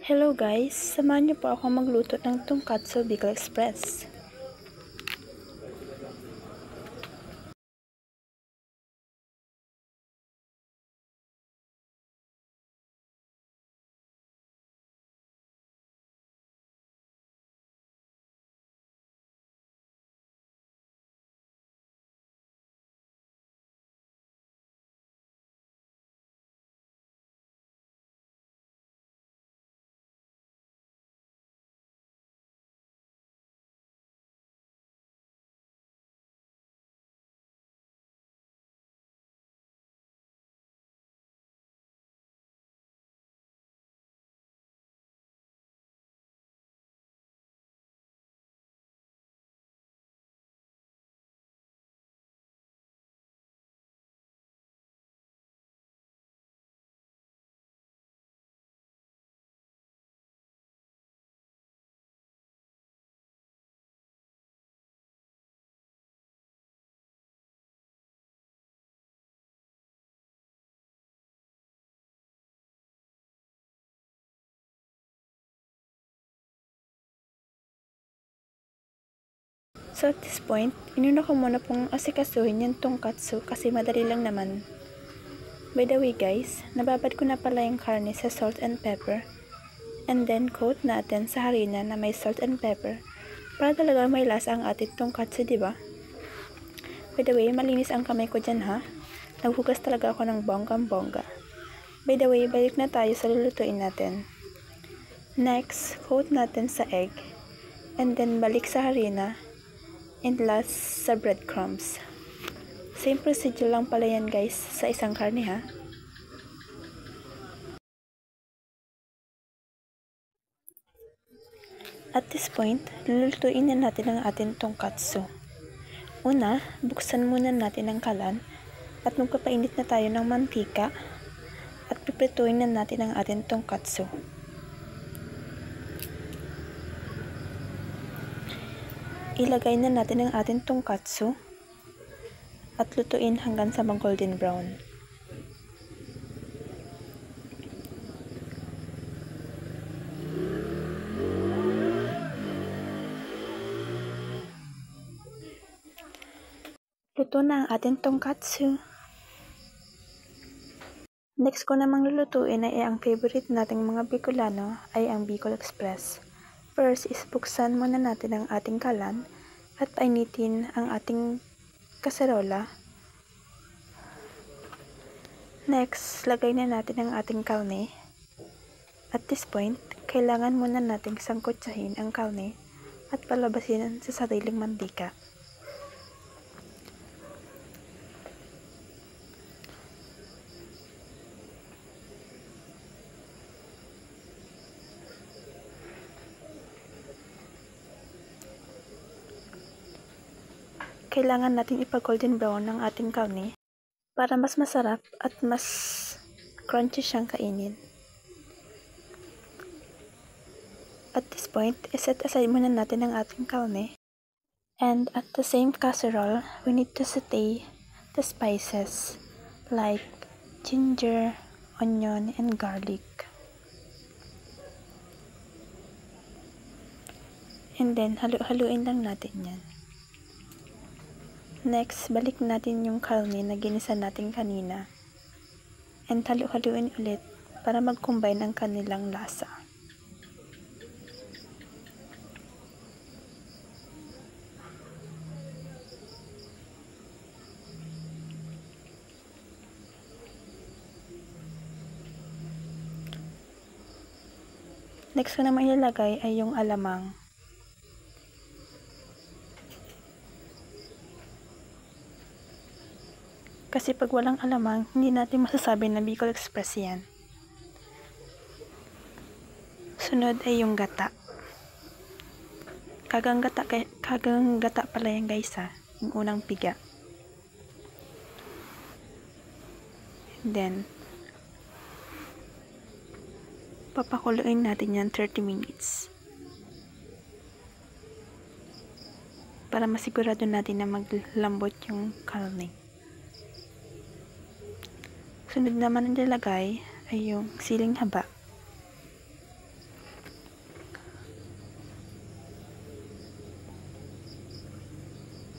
Hello guys! Samahan niyo po ako magluto ng Tonkatsu Bicol Express. So at this point, inuna ko muna pong asikasuhin yung tonkatsu kasi madali lang naman. By the way guys, nababad ko na pala yung karne sa salt and pepper. And then coat natin sa harina na may salt and pepper para talaga may lasa ang ating tonkatsu, diba? By the way, malinis ang kamay ko dyan ha. Naghugas talaga ako ng bonggang-bongga. By the way, balik na tayo sa lulutuin natin. Next, coat natin sa egg. And then balik sa harina. And last, sa breadcrumbs. Same procedure lang pala yan guys sa isang karne ha. At this point, lulutuin na natin ang ating tonkatsu. Una, buksan muna natin ang kalan at magpapainit na tayo ng mantika at piprituin na natin ang ating tonkatsu. Ilagay na natin ang ating tonkatsu at lutuin hanggang sa mag-golden brown. Luto na ang ating tonkatsu. Next ko namang lulutuin ay ang favorite nating mga Bicolano ay ang Bicol Express. First is buksan muna natin ang ating kalan at painitin ang ating kaserola. Next, lagay na natin ang ating karne. At this point, kailangan muna nating sangkutsahin ang karne at palabasin sa sariling mantika. Kailangan natin ipa-golden brown ang ating karne para mas masarap at mas crunchy siyang kainin. At this point, iset aside muna natin ang ating karne. And at the same casserole, we need to saute the spices like ginger, onion, and garlic. And then, halu-haluin lang natin yan. Next, balik natin yung karne na ginisa natin kanina. And halu-haluin ulit para mag-combine ang kanilang lasa. Next ko naman ilalagay ay yung alamang. Kasi pag walang alamang, hindi natin masasabi na Bicol Express yan. Sunod ay yung gata. Kagang gata pala yan guys ha. Yung unang piga. And then, papakuluin natin yan 30 minutes. Para masigurado natin na maglambot yung karne. Sunod naman ang nilagay ay yung siling haba.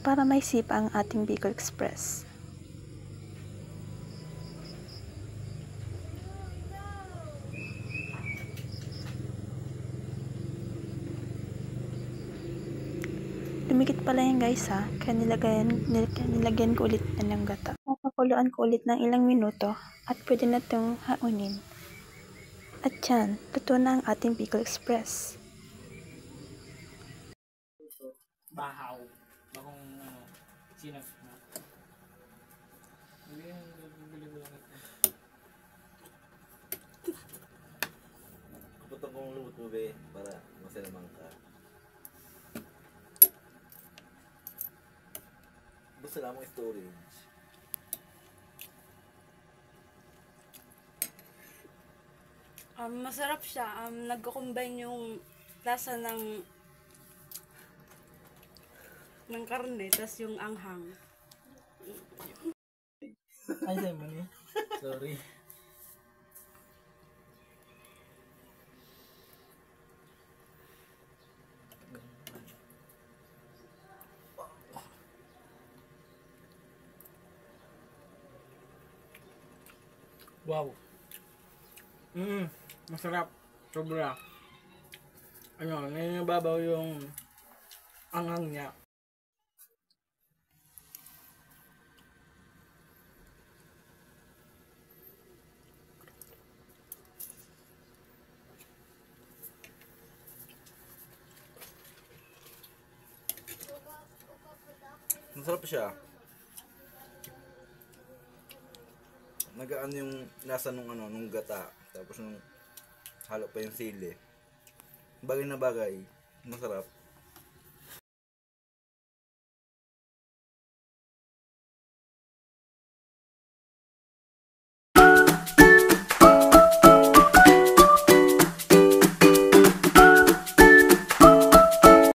para may sipa ang ating Bicol Express. Dumikit pala yan guys ha, kaya nilagyan ko ulit ng gata. Papakuluan ko ulit ng ilang minuto at pwede na itong haunin. At yan, luto na ang ating Bicol Express. Bahaw. Bakong sinag na. Bili ko lang ito. Kaputang kong lumot mo be, para masalamang ka. Gusto lang mong storage. Masarap siya. Nagko-combine yung lasa ng karne, tas yung anghang. Ay, sa'yo mo niya. Sorry. Wow. Masarap. Sobra. Ano, nangingibabaw yung anghang niya. Masarap siya. Nagaan yung lasa nung gata. Tapos nung halo pa yung sili. Bagay na bagay. Masarap.